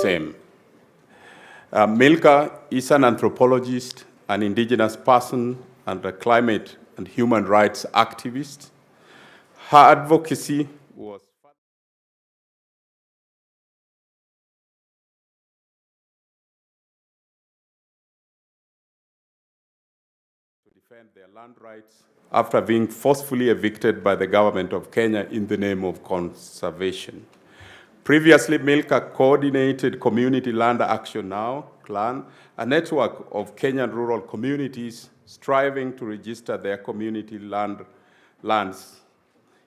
same. Milka is an anthropologist, an indigenous person, and a climate and human rights activist. Her advocacy was to defend their land rights after being forcefully evicted by the government of Kenya in the name of conservation. Previously, Milka coordinated Community Land Action Now, CLAN, a network of Kenyan rural communities striving to register their community lands.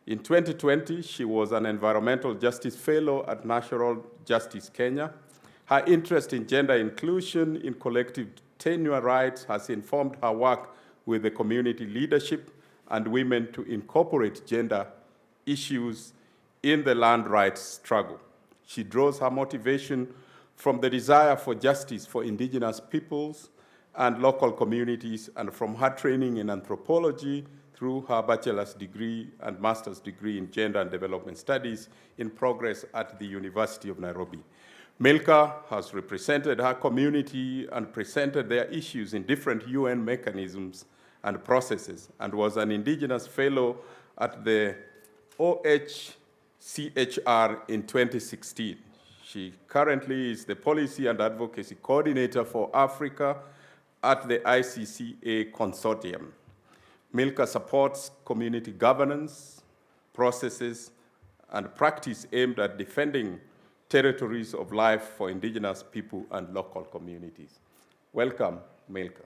In 2020, she was an Environmental Justice Fellow at Natural Justice Kenya. Her interest in gender inclusion in collective tenure rights has informed her work with the community leadership and women to incorporate gender issues in the land rights struggle. She draws her motivation from the desire for justice for indigenous peoples and local communities, and from her training in anthropology through her bachelor's degree and master's degree in gender and development studies in progress at the University of Nairobi. Milka has represented her community and presented their issues in different UN mechanisms and processes, and was an Indigenous Fellow at the OHCHR in 2016. She currently is the Policy and Advocacy Coordinator for Africa at the ICCA Consortium. Milka supports community governance, processes, and practice aimed at defending territories of life for indigenous people and local communities. Welcome, Milka.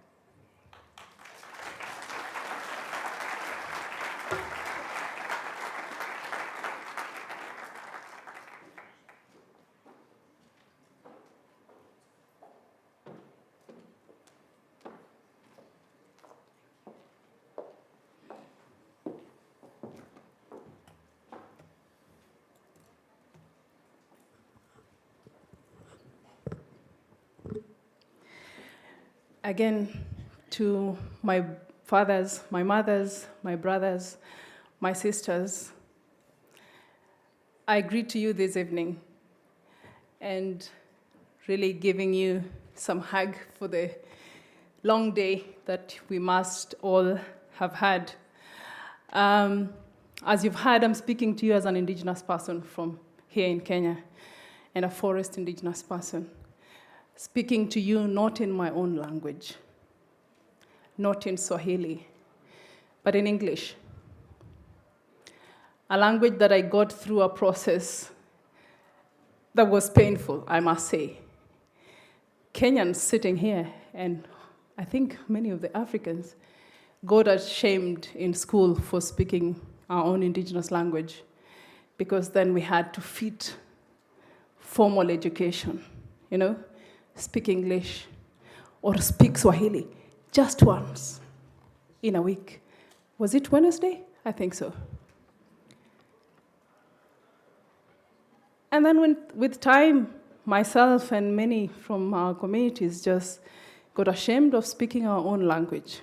Again, to my fathers, my mothers, my brothers, my sisters, I greet to you this evening and really giving you some hug for the long day that we must all have had. As you've heard, I'm speaking to you as an Indigenous person from here in Kenya and a forest Indigenous person. Speaking to you not in my own language, not in Swahili, but in English. A language that I got through a process that was painful, I must say. Kenyans sitting here, and I think many of the Africans, got ashamed in school for speaking our own Indigenous language, because then we had to fit formal education, you know? Speak English or speak Swahili just once in a week. Was it Wednesday? I think so. And then with time, myself and many from our communities just got ashamed of speaking our own language.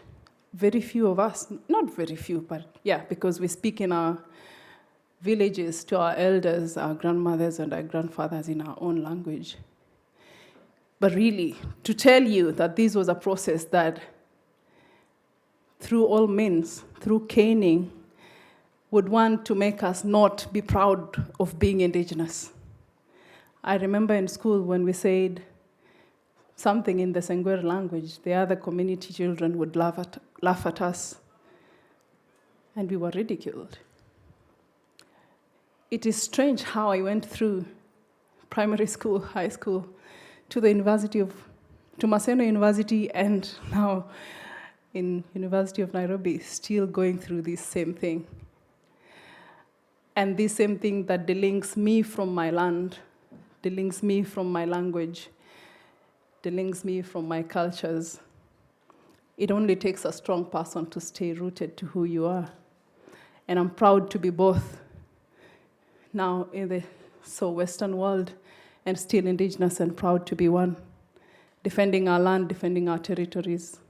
Very few of us, not very few, but yeah, because we speak in our villages to our elders, our grandmothers and our grandfathers in our own language. But really, to tell you that this was a process that, through all means, through caning, would want to make us not be proud of being Indigenous. I remember in school when we said something in the Sengwer language, the other community children would laugh at us, and we were ridiculed. It is strange how I went through primary school, high school, to Maseno University, and now in University of Nairobi, still going through this same thing. And this same thing that delinks me from my land, delinks me from my language, delinks me from my cultures. It only takes a strong person to stay rooted to who you are. And I'm proud to be both now in the Western world, and still Indigenous, and proud to be one, defending our land, defending our territories.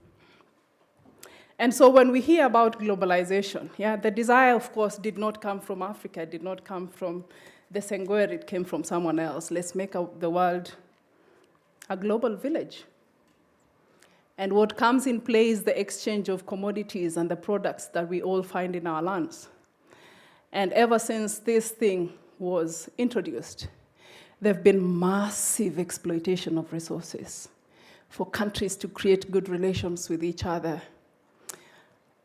And so when we hear about globalization, the desire, of course, did not come from Africa, it did not come from the Sengwer, it came from someone else. Let's make the world a global village. And what comes in play is the exchange of commodities and the products that we all find in our lands. And ever since this thing was introduced, there have been massive exploitation of resources for countries to create good relations with each other.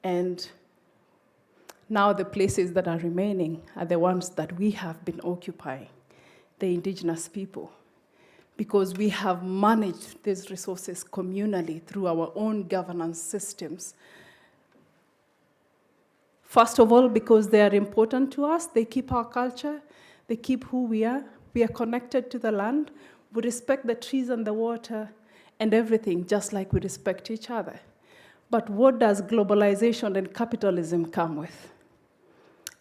And now the places that are remaining are the ones that we have been occupying, the indigenous people, because we have managed these resources communally through our own governance systems. First of all, because they are important to us, they keep our culture, they keep who we are connected to the land, we respect the trees and the water and everything, just like we respect each other. But what does globalization and capitalism come with?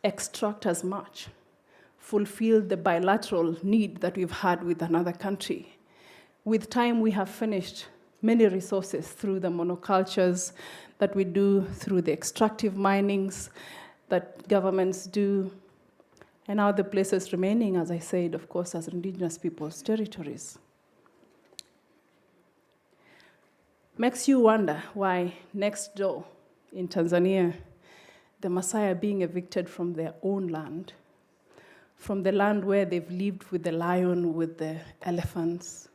Extract as much, fulfill the bilateral need that we've had with another country. With time, we have finished many resources through the monocultures that we do, through the extractive minings that governments do, and now the places remaining, as I said, of course, as indigenous people's territories. Makes you wonder why next door in Tanzania, the Maasai are being evicted from their own land, from the land where they've lived with the lion, with the elephants,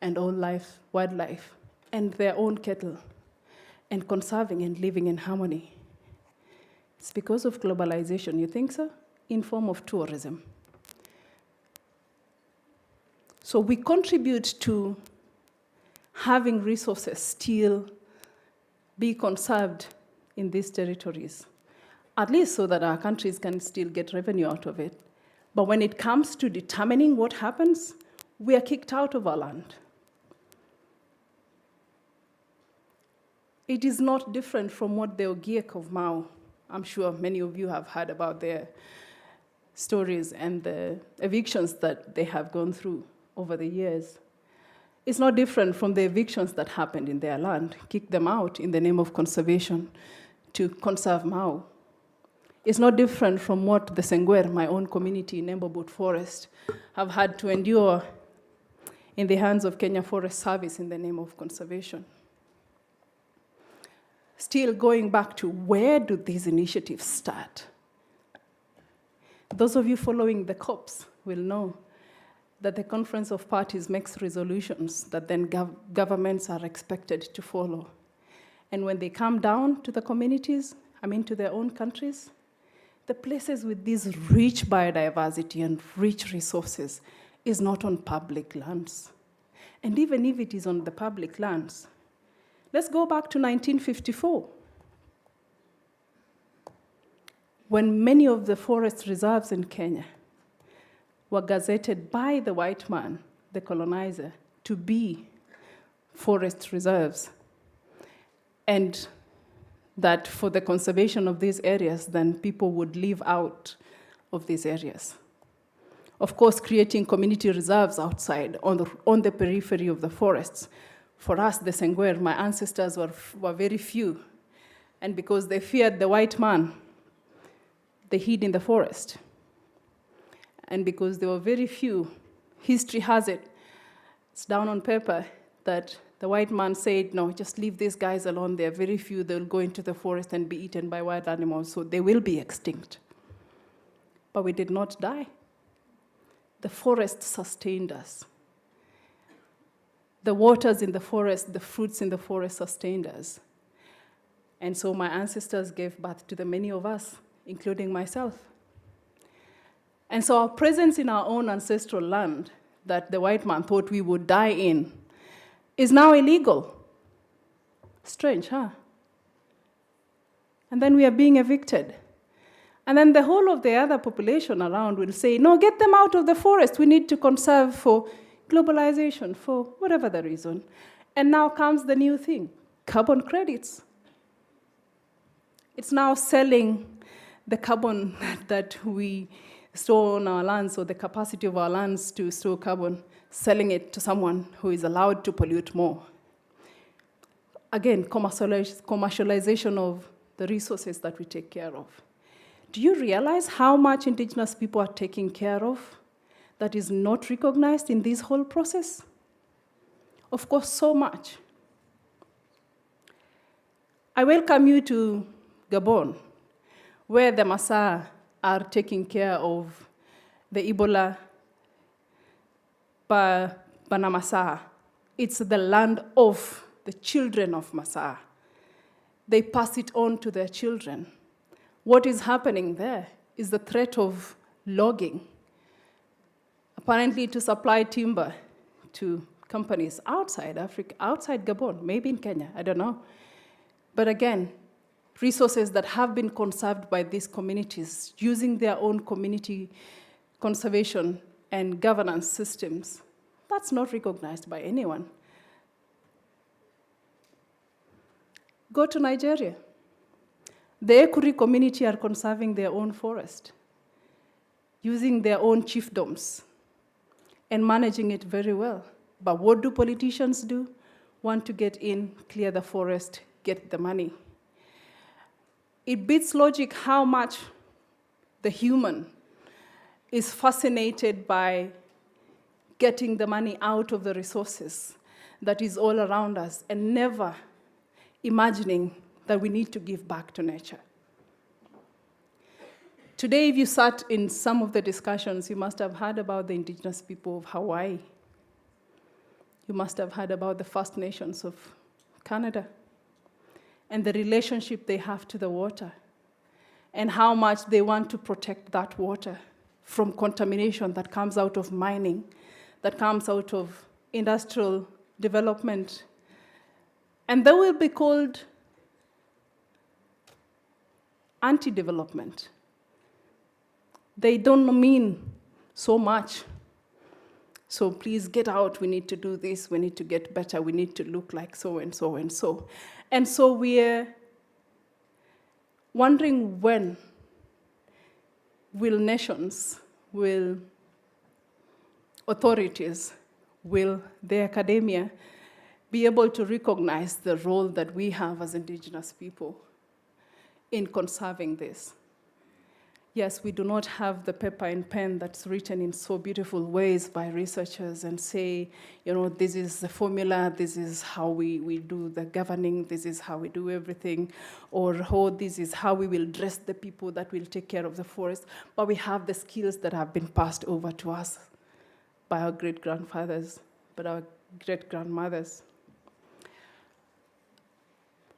and all life, wildlife, and their own cattle, and conserving and living in harmony. It's because of globalization, you think so? In form of tourism. So we contribute to having resources still be conserved in these territories, at least so that our countries can still get revenue out of it. But when it comes to determining what happens, we are kicked out of our land. It is not different from what the Ogiek of Mao, I'm sure many of you have heard about their stories and the evictions that they have gone through over the years. It's not different from the evictions that happened in their land, kick them out in the name of conservation to conserve Mao. It's not different from what the Sengwer, my own community in Embobut Forest, have had to endure in the hands of Kenya Forest Service in the name of conservation. Still going back to where do these initiatives start? Those of you following the COPs will know that the Conference of Parties makes resolutions that then governments are expected to follow. And when they come down to the communities, to their own countries, the places with this rich biodiversity and rich resources is not on public lands. And even if it is on the public lands, let's go back to 1954, when many of the forest reserves in Kenya were gazetted by the white man, the colonizer, to be forest reserves. And that for the conservation of these areas, then people would live out of these areas. Of course, creating community reserves outside, on the periphery of the forests. For us, the Sengwer, my ancestors were very few. And because they feared the white man, they hid in the forest. And because there were very few, history has it, it's down on paper, that the white man said, no, just leave these guys alone. They're very few. They'll go into the forest and be eaten by wild animals, so they will be extinct. But we did not die. The forest sustained us. The waters in the forest, the fruits in the forest sustained us. And so my ancestors gave birth to the many of us, including myself. And so our presence in our own ancestral land that the white man thought we would die in is now illegal. Strange, huh? And then we are being evicted. And then the whole of the other population around will say, no, get them out of the forest. We need to conserve for globalization, for whatever the reason. And now comes the new thing, carbon credits. It's now selling the carbon that we store on our lands, or the capacity of our lands to store carbon, selling it to someone who is allowed to pollute more. Again, commercialization of the resources that we take care of. Do you realize how much indigenous people are taking care of that is not recognized in this whole process? Of course, so much. I welcome you to Gabon, where the Massa are taking care of the Ebola Banamasa. It's the land of the children of Massa. They pass it on to their children. What is happening there is the threat of logging, apparently to supply timber to companies outside Africa, outside Gabon, maybe in Kenya, I don't know. But again, resources that have been conserved by these communities using their own community conservation and governance systems, that's not recognized by anyone. Go to Nigeria. The Ekuri community are conserving their own forest, using their own chiefdoms, and managing it very well. But what do politicians do? Want to get in, clear the forest, get the money. It beats logic how much the human is fascinated by getting the money out of the resources that is all around us and never imagining that we need to give back to nature. Today, if you sat in some of the discussions, you must have heard about the indigenous people of Hawaii. You must have heard about the First Nations of Canada and the relationship they have to the water and how much they want to protect that water from contamination that comes out of mining, that comes out of industrial development. And they will be called anti-development. They don't mean so much. So please get out, we need to do this, we need to get better, we need to look like so and so and so. And so we're wondering when will nations, will authorities, will the academia be able to recognize the role that we have as indigenous people in conserving this. Yes, we do not have the paper and pen that's written in so beautiful ways by researchers and say, you know, this is the formula, this is how we do the governing, this is how we do everything, or oh, this is how we will dress the people that will take care of the forest. But we have the skills that have been passed over to us by our great-grandfathers, but our great-grandmothers.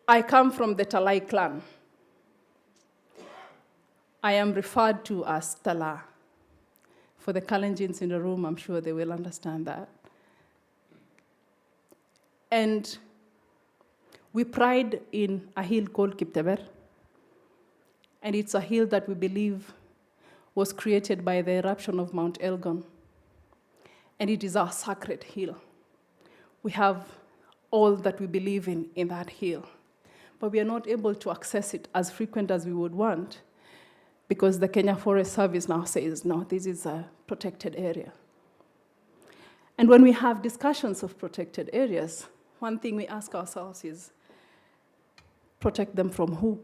I come from the Talai clan. I am referred to as Tala. For the Kalenjins in the room, I'm sure they will understand that. And we pride in a hill called Kipteber. And it's a hill that we believe was created by the eruption of Mount Elgon. And it is our sacred hill. We have all that we believe in that hill. But we are not able to access it as frequent as we would want, because the Kenya Forest Service now says, no, this is a protected area. And when we have discussions of protected areas, one thing we ask ourselves is, protect them from who?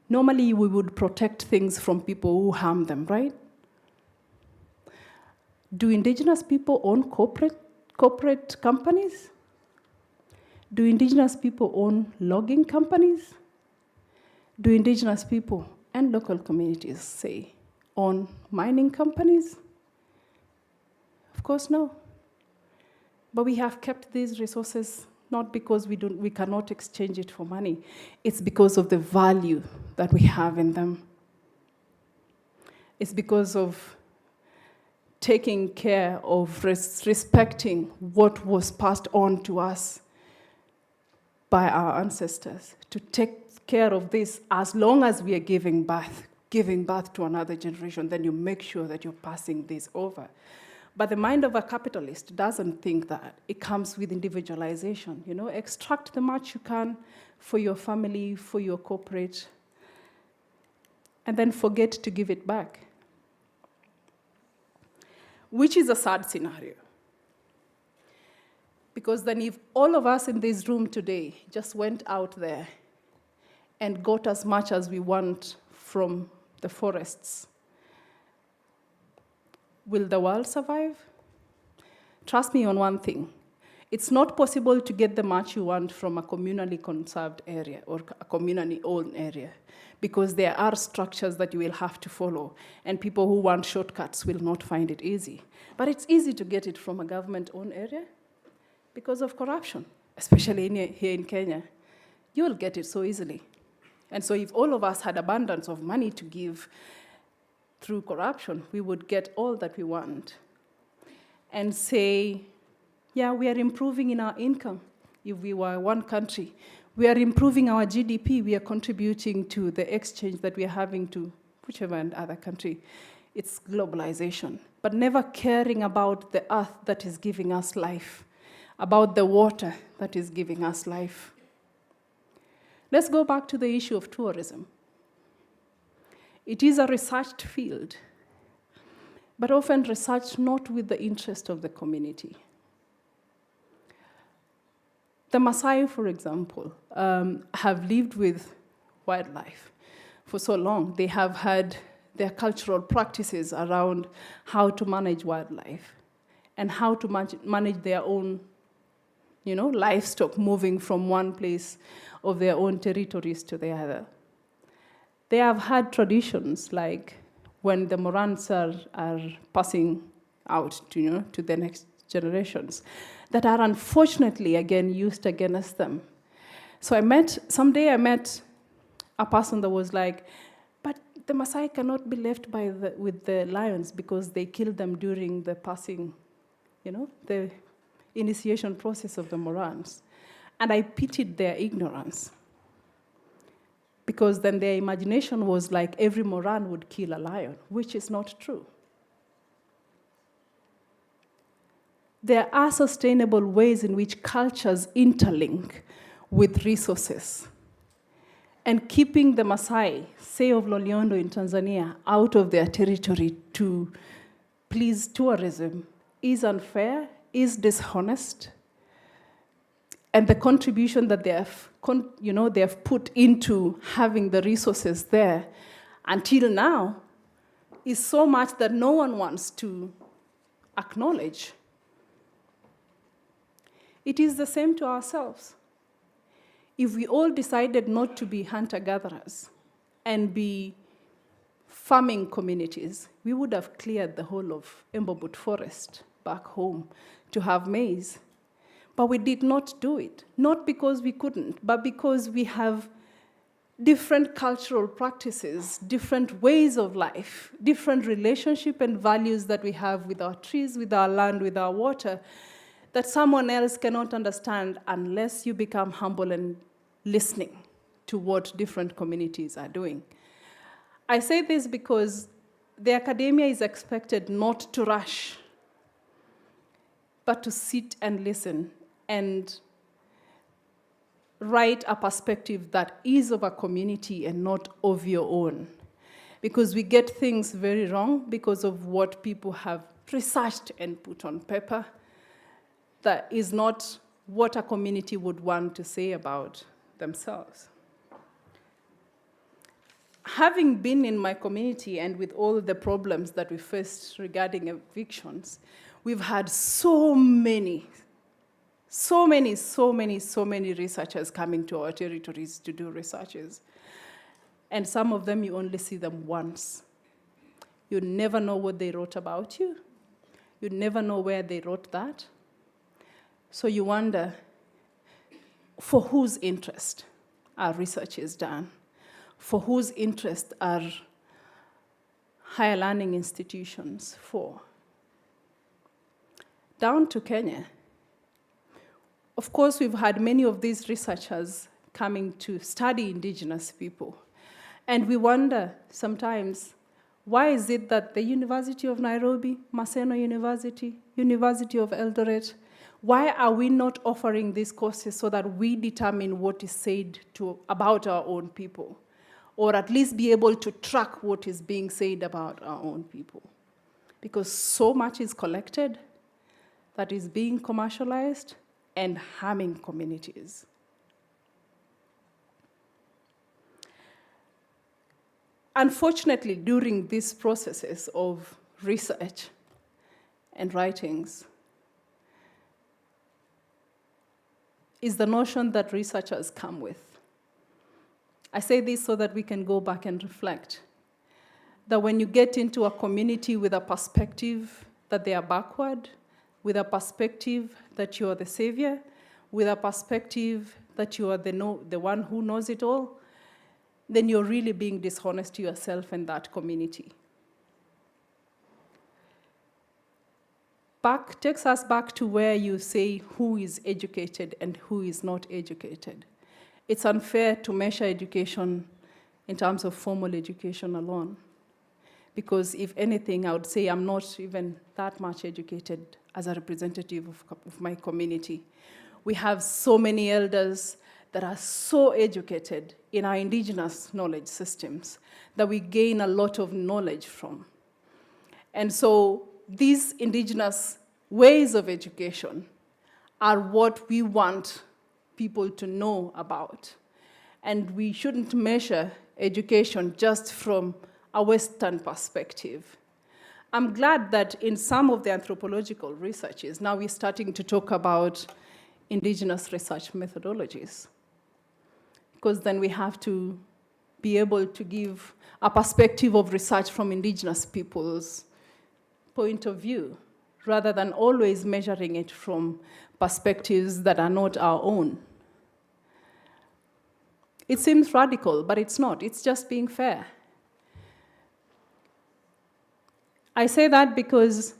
Normally, we would protect things from people who harm them, right? Do indigenous people own corporate companies? Do indigenous people own logging companies? Do indigenous people and local communities, say, own mining companies? Of course, no. But we have kept these resources not because we cannot exchange it for money. It's because of the value that we have in them. It's because of taking care of respecting what was passed on to us by our ancestors, to take care of this. As long as we are giving birth to another generation, then you make sure that you're passing this over. But the mind of a capitalist doesn't think that. It comes with individualization. You know, extract the much you can for your family, for your corporate, and then forget to give it back. Which is a sad scenario. Because then if all of us in this room today just went out there and got as much as we want from the forests, will the world survive? trust me on one thing. It's not possible to get the match you want from a communally conserved area or a communally owned area, because there are structures that you will have to follow, and people who want shortcuts will not find it easy. But it's easy to get it from a government-owned area because of corruption, especially here in Kenya. You will get it so easily. And so if all of us had abundance of money to give through corruption, we would get all that we want and say, yeah, we are improving in our income. If we were one country, we are improving our GDP. We are contributing to the exchange that we are having to whichever other country. It's globalization, but never caring about the earth that is giving us life, about the water that is giving us life. Let's go back to the issue of tourism. It is a researched field, but often researched not with the interest of the community. The Maasai, for example, have lived with wildlife for so long. They have had their cultural practices around how to manage wildlife and how to manage their own, livestock moving from one place of their own territories to the other. They have had traditions like when the Morans are passing out to the next generations that are unfortunately, again, used against them. So someday I met a person that was like, but the Maasai cannot be left with the lions because they killed them during the passing, the initiation process of the Morans. And I pitied their ignorance, because then their imagination was like every Moran would kill a lion, which is not true. There are sustainable ways in which cultures interlink with resources. And keeping the Maasai, say of Loliondo in Tanzania, out of their territory to please tourism is unfair, is dishonest, and the contribution that they have put into having the resources there until now is so much that no one wants to acknowledge. It is the same to ourselves. If we all decided not to be hunter-gatherers and be farming communities, we would have cleared the whole of Embobut forest back home to have maize. But we did not do it, not because we couldn't, but because we have different cultural practices, different ways of life, different relationship and values that we have with our trees, with our land, with our water, that someone else cannot understand unless you become humble and listening to what different communities are doing. I say this because the academia is expected not to rush, but to sit and listen and write a perspective that is of a community and not of your own. Because we get things very wrong because of what people have researched and put on paper that is not what a community would want to say about themselves. Having been in my community and with all the problems that we faced regarding evictions, we've had so many researchers coming to our territories to do researches. And some of them, you only see them once. You never know what they wrote about you. You never know where they wrote that. So you wonder, for whose interest are researches done? For whose interest are higher learning institutions for? Down to Kenya, of course, we've had many of these researchers coming to study Indigenous people. And we wonder sometimes, why is it that the University of Nairobi, Maseno University, University of Eldoret, why are we not offering these courses so that we determine what is said about our own people? Or at least be able to track what is being said about our own people? Because so much is collected that is being commercialized and harming communities. Unfortunately, during these processes of research and writings, is the notion that researchers come with. I say this so that we can go back and reflect. That when you get into a community with a perspective that they are backward, with a perspective that you are the savior, with a perspective that you are the one who knows it all, then you're really being dishonest to yourself and that community. Takes us back to where you say who is educated and who is not educated. It's unfair to measure education in terms of formal education alone. Because if anything, I would say I'm not even that much educated as a representative of my community. We have so many elders that are so educated in our indigenous knowledge systems that we gain a lot of knowledge from. And so these indigenous ways of education are what we want people to know about. And we shouldn't measure education just from a Western perspective. I'm glad that in some of the anthropological researches, now we're starting to talk about indigenous research methodologies. Because then we have to be able to give a perspective of research from indigenous people's point of view, rather than always measuring it from perspectives that are not our own. It seems radical, but it's not. It's just being fair. I say that because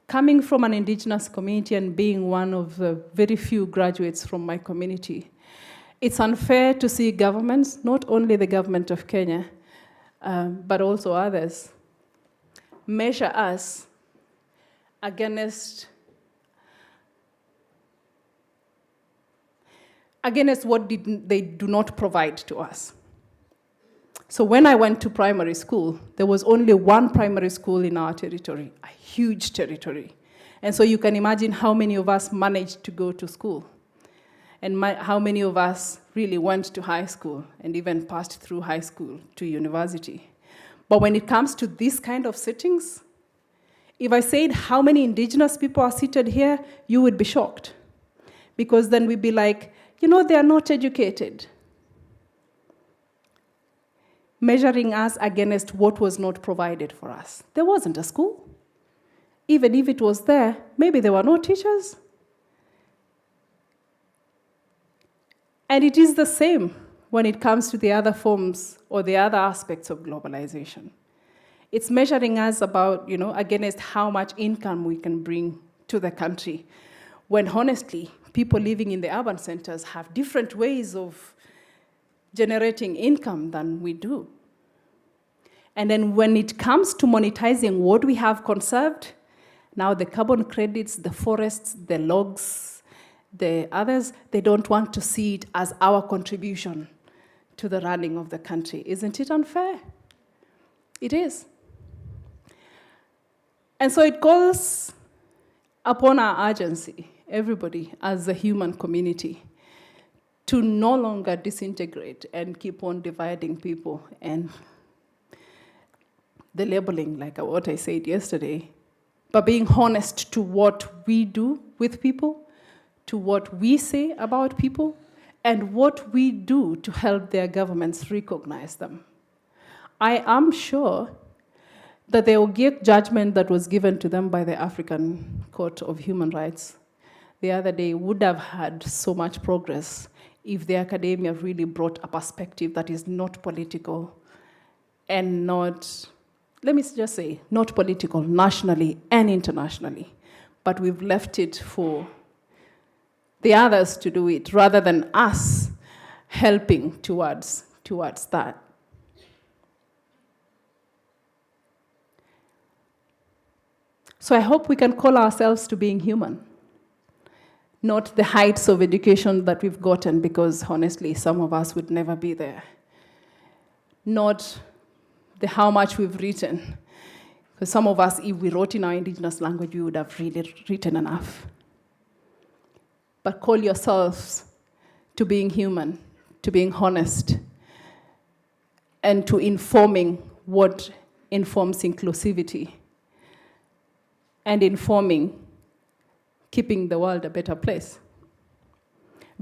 coming from an indigenous community and being one of the very few graduates from my community, it's unfair to see governments, not only the government of Kenya, but also others, measure us against what they do not provide to us. So when I went to primary school, there was only one primary school in our territory, a huge territory. And so you can imagine how many of us managed to go to school, and how many of us really went to high school and even passed through high school to university. But when it comes to these kind of settings, if I said how many indigenous people are seated here, you would be shocked. Because then we'd be like, they are not educated. Measuring us against what was not provided for us. There wasn't a school. Even if it was there, maybe there were no teachers. And it is the same when it comes to the other forms or the other aspects of globalization. It's measuring us against how much income we can bring to the country, when honestly, people living in the urban centers have different ways of generating income than we do. And then when it comes to monetizing what we have conserved, now the carbon credits, the forests, the logs, the others, they don't want to see it as our contribution to the running of the country. Isn't it unfair? It is. And so it calls upon our urgency, everybody as a human community, to no longer disintegrate and keep on dividing people and the labeling, like what I said yesterday, but being honest to what we do with people, to what we say about people, and what we do to help their governments recognize them. I am sure that the Ogiek judgment that was given to them by the African Court of Human Rights the other day would have had so much progress if the academia really brought a perspective that is not political and not, let me just say, not political nationally and internationally, but we've left it for the others to do it rather than us helping towards that. So I hope we can call ourselves to being human, not the heights of education that we've gotten, because honestly, some of us would never be there. Not the how much we've written, because some of us, if we wrote in our indigenous language, we would have really written enough. But call yourselves to being human, to being honest, and to informing what informs inclusivity, and informing keeping the world a better place.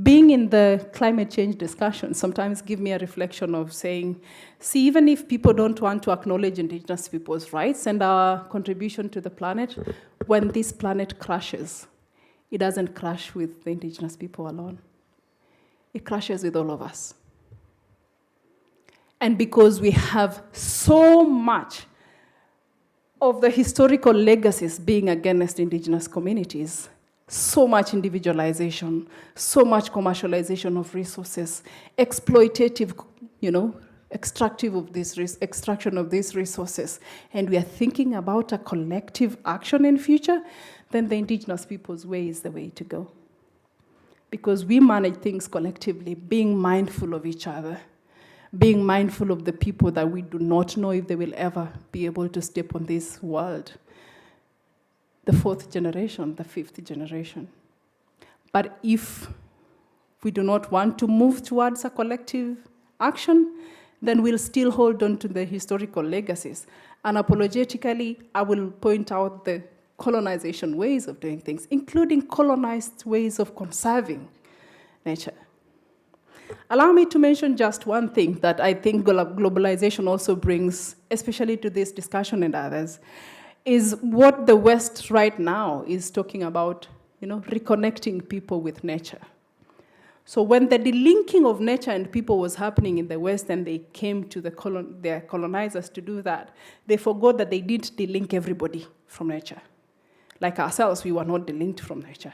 Being in the climate change discussion sometimes give me a reflection of saying, see, even if people don't want to acknowledge Indigenous people's rights and our contribution to the planet, when this planet crashes, it doesn't crash with the Indigenous people alone. It crashes with all of us. And because we have so much of the historical legacies being against Indigenous communities, so much individualization, so much commercialization of resources, exploitative, extraction of these resources, and we are thinking about a collective action in future, then the Indigenous people's way is the way to go. Because we manage things collectively, being mindful of each other, being mindful of the people that we do not know if they will ever be able to step on this world. The 4th generation, the 5th generation. But if we do not want to move towards a collective action, then we'll still hold on to the historical legacies. Unapologetically, I will point out the colonization ways of doing things, including colonized ways of conserving nature. Allow me to mention just one thing that I think globalization also brings, especially to this discussion and others, is what the West right now is talking about, reconnecting people with nature. So when the delinking of nature and people was happening in the West and they came to their colonizers to do that, they forgot that they didn't delink everybody from nature. Like ourselves, we were not delinked from nature.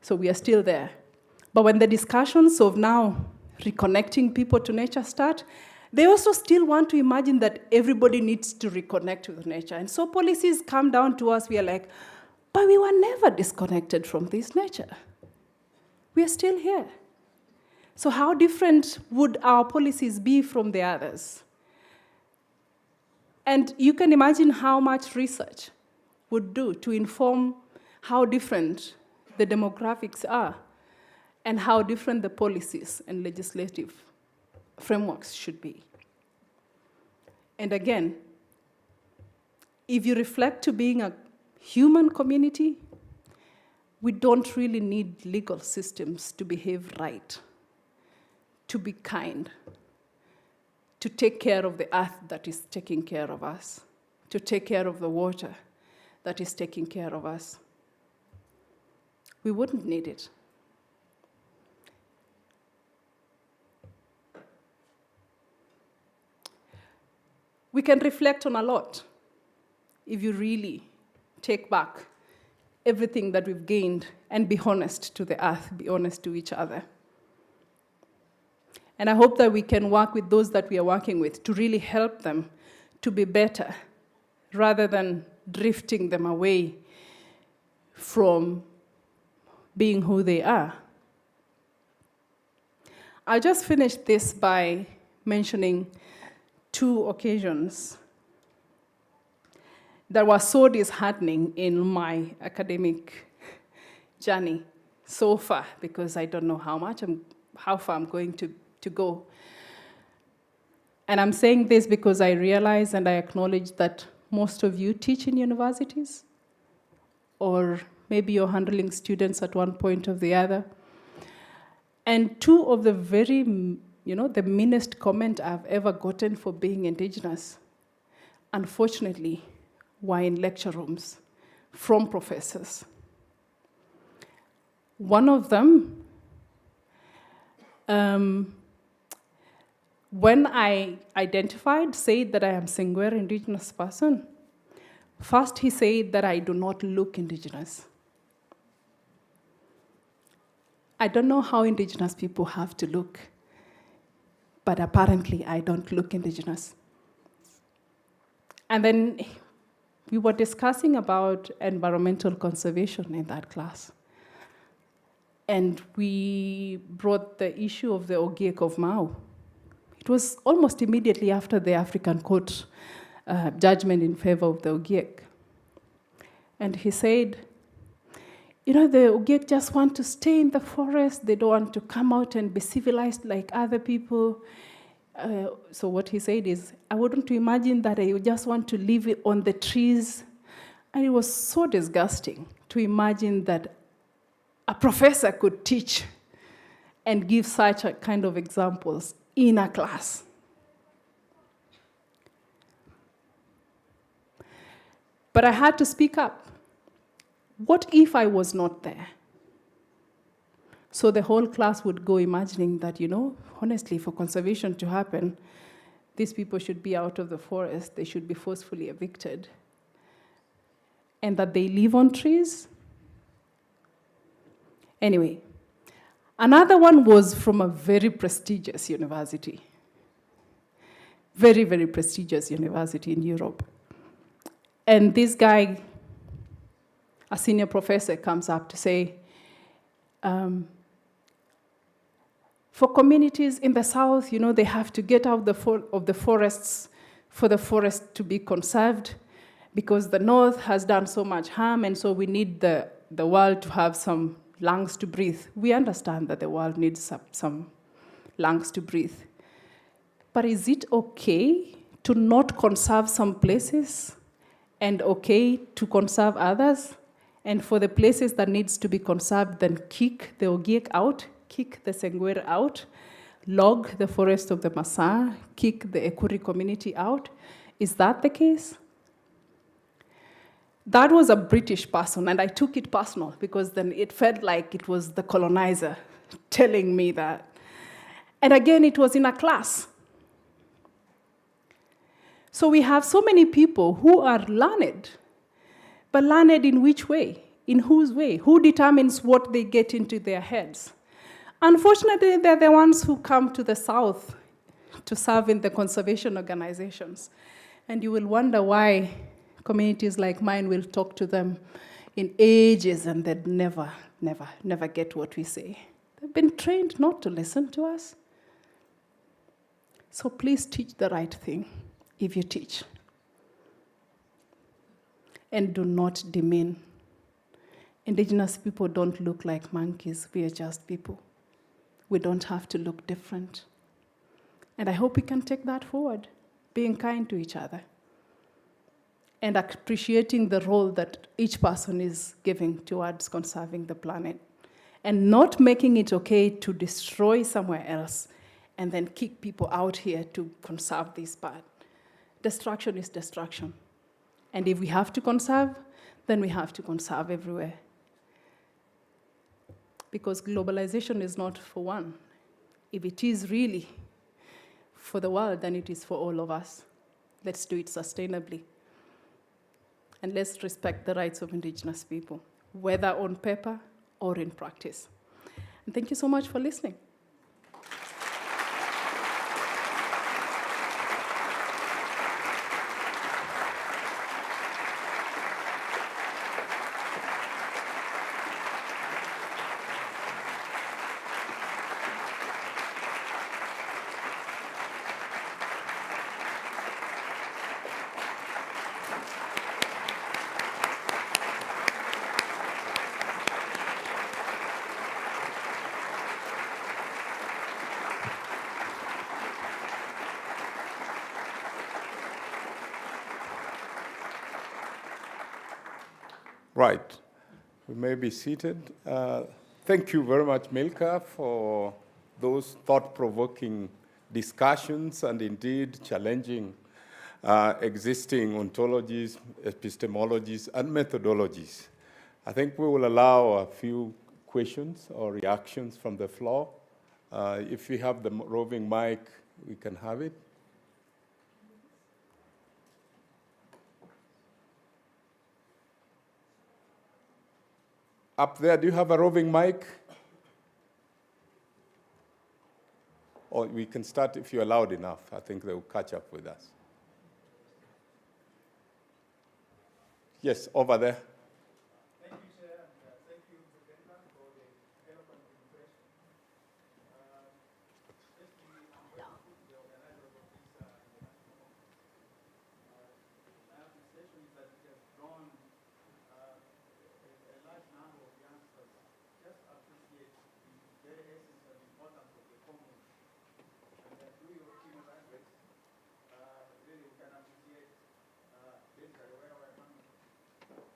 So we are still there. But when the discussions of now reconnecting people to nature start, they also still want to imagine that everybody needs to reconnect with nature. And so policies come down to us, we are like, but we were never disconnected from this nature. We are still here. So how different would our policies be from the others? And you can imagine how much research would do to inform how different the demographics are and how different the policies and legislative frameworks should be. And again, if you reflect to being a human community, we don't really need legal systems to behave right, to be kind, to take care of the earth that is taking care of us, to take care of the water that is taking care of us. We wouldn't need it. We can reflect on a lot if you really take back everything that we've gained and be honest to the earth, be honest to each other. And I hope that we can work with those that we are working with to really help them to be better rather than drifting them away from being who they are. I'll just finish this by mentioning 2 occasions that were so disheartening in my academic journey so far, because I don't know how far I'm going to go. And I'm saying this because I realize and I acknowledge that most of you teach in universities, or maybe you're handling students at one point or the other. And 2 of the very, the meanest comment I've ever gotten for being Indigenous, unfortunately, were in lecture rooms from professors. One of them, when I identified, said that I am Sengwer Indigenous person, first he said that I do not look Indigenous. I don't know how Indigenous people have to look, but apparently I don't look Indigenous. And then we were discussing about environmental conservation in that class. And we brought the issue of the Ogiek of Mau. It was almost immediately after the African court judgment in favor of the Ogiek. And he said, the Ogiek just want to stay in the forest. They don't want to come out and be civilized like other people. So what he said is, I wouldn't imagine that I just want to live on the trees. And it was so disgusting to imagine that a professor could teach and give such a kind of examples in a class. But I had to speak up. What if I was not there? So the whole class would go imagining that, honestly, for conservation to happen, these people should be out of the forest, they should be forcefully evicted, and that they live on trees. Anyway, another one was from a very prestigious university. Very, very prestigious university in Europe. And this guy, a senior professor, comes up to say, for communities in the south, they have to get out of the forests for the forest to be conserved, because the north has done so much harm, and so we need the world to have some lungs to breathe. We understand that the world needs some lungs to breathe. But is it okay to not conserve some places and okay to conserve others? And for the places that needs to be conserved, then kick the Ogiek out, kick the Sengwer out, log the forest of the Masa, kick the Ekuri community out? Is that the case? That was a British person, and I took it personal because then it felt like it was the colonizer telling me that. And again, it was in a class. So we have so many people who are learned, but learned in which way? In whose way? Who determines what they get into their heads? Unfortunately, they're the ones who come to the south to serve in the conservation organizations. And you will wonder why communities like mine will talk to them in ages and they'd never get what we say. They've been trained not to listen to us. So please teach the right thing if you teach. And do not demean. Indigenous people don't look like monkeys. We are just people. We don't have to look different. And I hope we can take that forward, being kind to each other and appreciating the role that each person is giving towards conserving the planet, and not making it okay to destroy somewhere else and then kick people out here to conserve this part. Destruction is destruction. And if we have to conserve, then we have to conserve everywhere. Because globalization is not for one. If it is really for the world, then it is for all of us. Let's do it sustainably. And let's respect the rights of Indigenous people, whether on paper or in practice. And thank you so much for listening. Right. We may be seated. Thank you very much, Milka, for those thought-provoking discussions and indeed challenging existing ontologies, epistemologies, and methodologies. I think we will allow a few questions or reactions from the floor. If we have the roving mic, we can have it. Up there, do you have a roving mic? Or we can start if you're loud enough. I think they will catch up with us. Yes, over there. Thank you, Chair, and thank you, Brenda, for the eloquent presentation. Just the organizer of this international conference. My appreciation is that it has drawn a large number of youngsters. Just appreciate the very essence and importance of the commons. And that through your human language, really we can appreciate basically where we're coming from.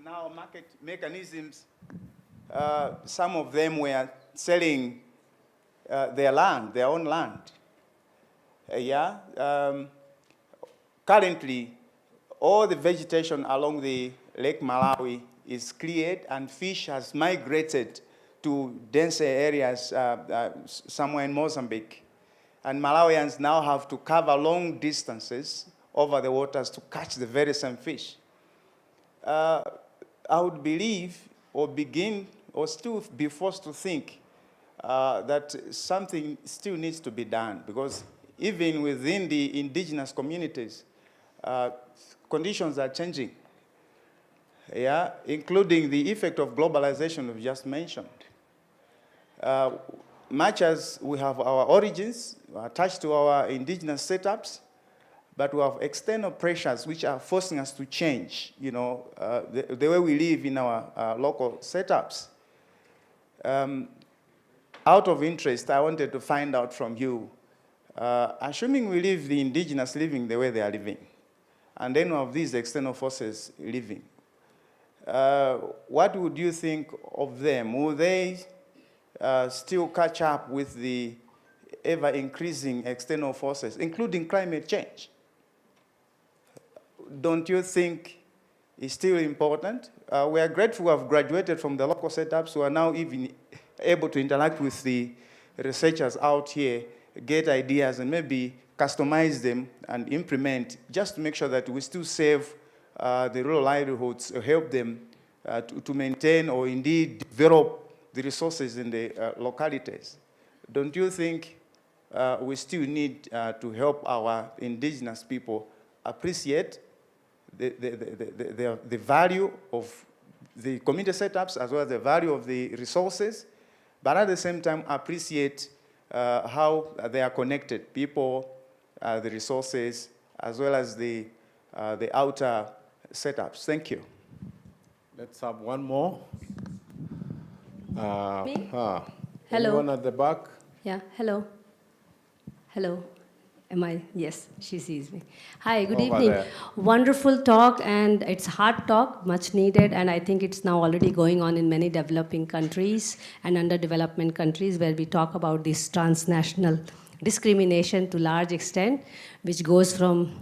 now market mechanisms. Some of them were selling their land, their own land. Currently, all the vegetation along the Lake Malawi is cleared, and fish has migrated to denser areas somewhere in Mozambique. And Malawians now have to cover long distances over the waters to catch the very same fish. I would believe, or begin, or still be forced to think that something still needs to be done, because even within the indigenous communities, conditions are changing, including the effect of globalization we've just mentioned. Much as we have our origins attached to our indigenous setups, but we have external pressures which are forcing us to change, the way we live in our local setups. Out of interest, I wanted to find out from you, assuming we leave the indigenous living the way they are living, and then we have these external forces living, what would you think of them? Will they still catch up with the ever-increasing external forces, including climate change? Don't you think it's still important? We are grateful to have graduated from the local setups who are now even able to interact with the researchers out here, get ideas, and maybe customize them and implement, just to make sure that we still save the rural livelihoods, help them to maintain or indeed develop the resources in the localities. Don't you think we still need to help our indigenous people appreciate the value of the community setups as well as the value of the resources, but at the same time appreciate how they are connected, people, the resources, as well as the outer setups? Thank you. Let's have one more. Me? Hello. Anyone at the back? Yeah, hello. Hello. Am I? Yes, she sees me. Hi, good Over evening. there. Wonderful talk, and it's hard talk, much needed, and I think it's now already going on in many developing countries and underdevelopment countries where we talk about this transnational discrimination to large extent, which goes from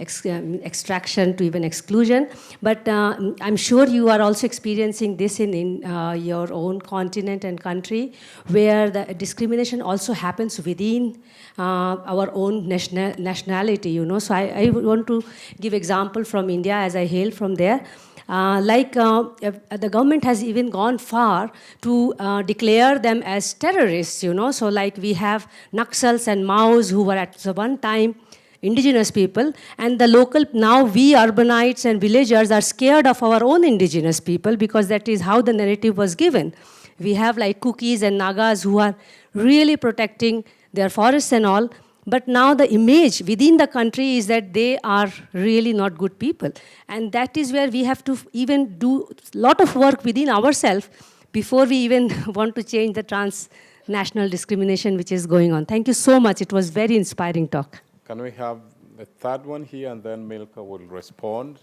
extraction to even exclusion. But I'm sure you are also experiencing this in your own continent and country, where the discrimination also happens within our own nationality, So I want to give example from India, as I hail from there. The government has even gone far to declare them as terrorists, So like we have Naxals and Maos who were at one time indigenous people, and the local, now we urbanites and villagers are scared of our own indigenous people because that is how the narrative was given. We have like Kukis and Nagas who are really protecting their forests and all, but now the image within the country is that they are really not good people. And that is where we have to even do a lot of work within ourselves before we even want to change the transnational discrimination which is going on. Thank you so much. It was very inspiring talk. Can we have the third one here, and then Milka will respond?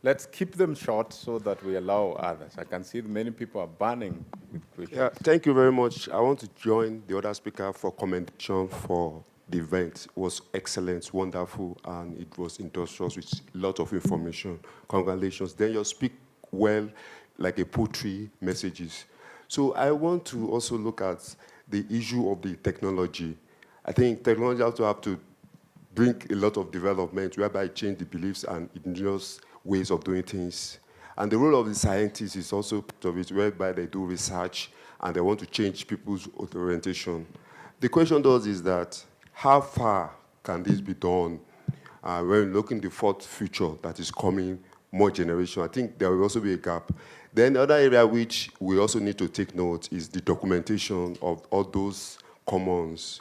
Let's keep them short so that we allow others. I can see many people are burning with questions. Yeah, thank you very much. I want to join the other speaker for commendation for the event. It was excellent, wonderful, and it was industrious with a lot of information. Congratulations. Then you speak well, like a poetry messages. So I want to also look at the issue of the technology. I think technology also have to bring a lot of development whereby it change the beliefs and indigenous ways of doing things. And the role of the scientists is also part of it, whereby they do research and they want to change people's orientation. The question though is that, how far can this be done when looking at the fourth future that is coming, more generation? I think there will also be a gap. Then the other area which we also need to take note is the documentation of all those commons,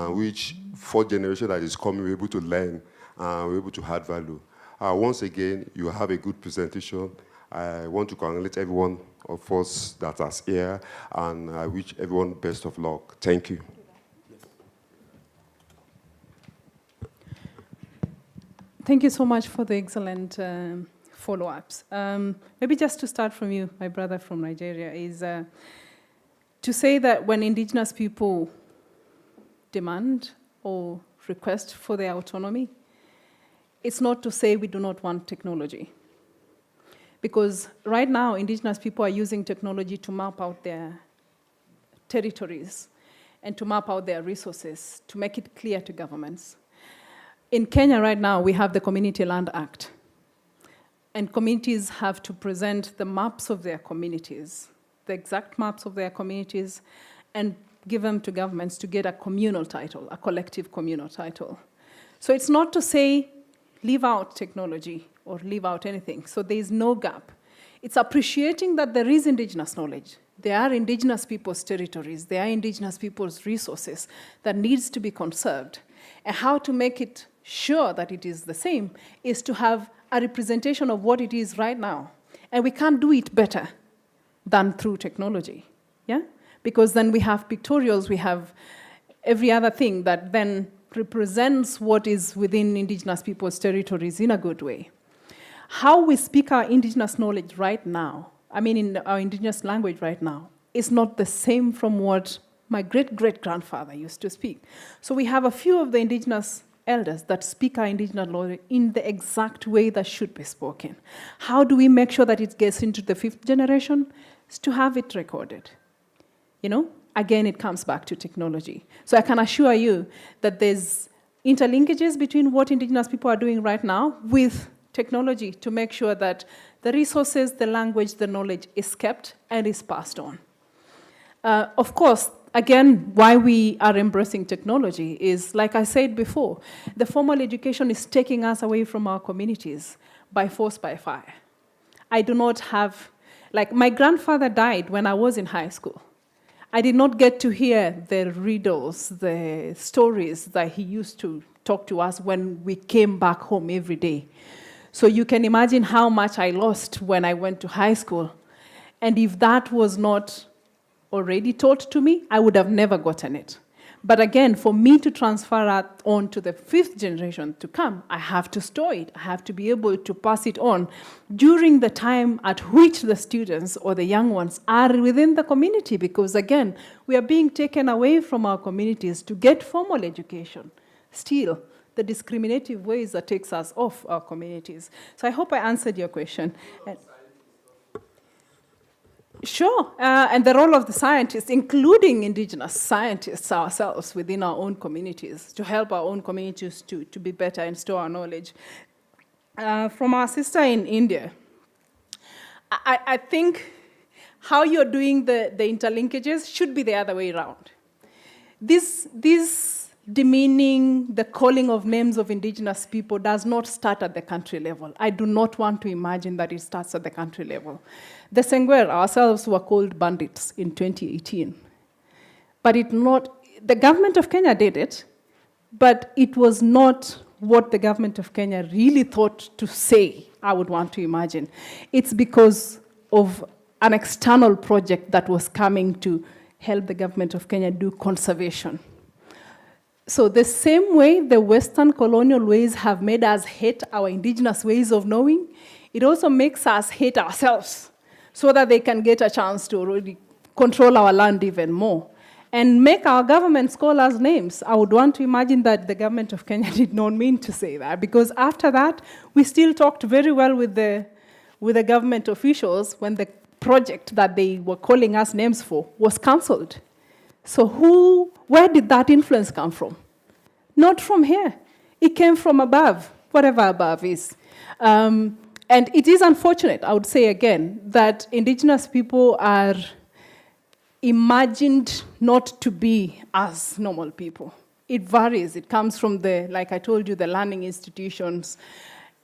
which fourth generation that is coming, we're able to learn, we're able to add value. Once again, you have a good presentation. I want to congratulate everyone of us that is here, and I wish everyone best of luck. Thank you. Thank you so much for the excellent follow-ups. Maybe just to start from you, my brother from Nigeria, is to say that when indigenous people demand or request for their autonomy, it's not to say we do not want technology. Because right now, indigenous people are using technology to map out their territories and to map out their resources, to make it clear to governments. In Kenya right now, we have the Community Land Act. And communities have to present the maps of their communities, the exact maps of their communities, and give them to governments to get a communal title, a collective communal title. So it's not to say, leave out technology or leave out anything. So there is no gap. It's appreciating that there is indigenous knowledge. There are indigenous people's territories. There are indigenous people's resources that needs to be conserved. And how to make it sure that it is the same is to have a representation of what it is right now. And we can't do it better than through technology, yeah? Because then we have pictorials, we have every other thing that then represents what is within indigenous people's territories in a good way. How we speak our indigenous knowledge right now, I mean in our indigenous language right now, is not the same from what my great-great-grandfather used to speak. So we have a few of the indigenous elders that speak our indigenous language in the exact way that should be spoken. How do we make sure that it gets into the 5th generation? Is to have it recorded. You know, again, it comes back to technology. So I can assure you that there's interlinkages between what indigenous people are doing right now with technology to make sure that the resources, the language, the knowledge is kept and is passed on. Of course, again, why we are embracing technology is, like I said before, the formal education is taking us away from our communities by force, by fire. I do not have, like my grandfather died when I was in high school. I did not get to hear the riddles, the stories that he used to talk to us when we came back home every day. So you can imagine how much I lost when I went to high school. And if that was not already taught to me, I would have never gotten it. But again, for me to transfer that on to the 5th generation to come, I have to store it. I have to be able to pass it on during the time at which the students or the young ones are within the community, because again, we are being taken away from our communities to get formal education. Still, the discriminative ways that takes us off our communities. So I hope I answered your question. Sure, and the role of the scientists, including indigenous scientists ourselves within our own communities, to help our own communities to be better and store our knowledge. From our sister in India, I think how you're doing the interlinkages should be the other way around. This demeaning the calling of names of indigenous people does not start at the country level. I do not want to imagine that it starts at the country level. The Sengwer ourselves were called bandits in 2018. But the government of Kenya did it, but it was not what the government of Kenya really thought to say, I would want to imagine. It's because of an external project that was coming to help the government of Kenya do conservation. So the same way the Western colonial ways have made us hate our indigenous ways of knowing, it also makes us hate ourselves so that they can get a chance to really control our land even more and make our governments call us names. I would want to imagine that the government of Kenya did not mean to say that, because after that, we still talked very well with the government officials when the project that they were calling us names for was cancelled. So where did that influence come from? Not from here. It came from above, whatever above is. And it is unfortunate, I would say again, that indigenous people are imagined not to be as normal people. It varies. It comes from like I told you, the learning institutions,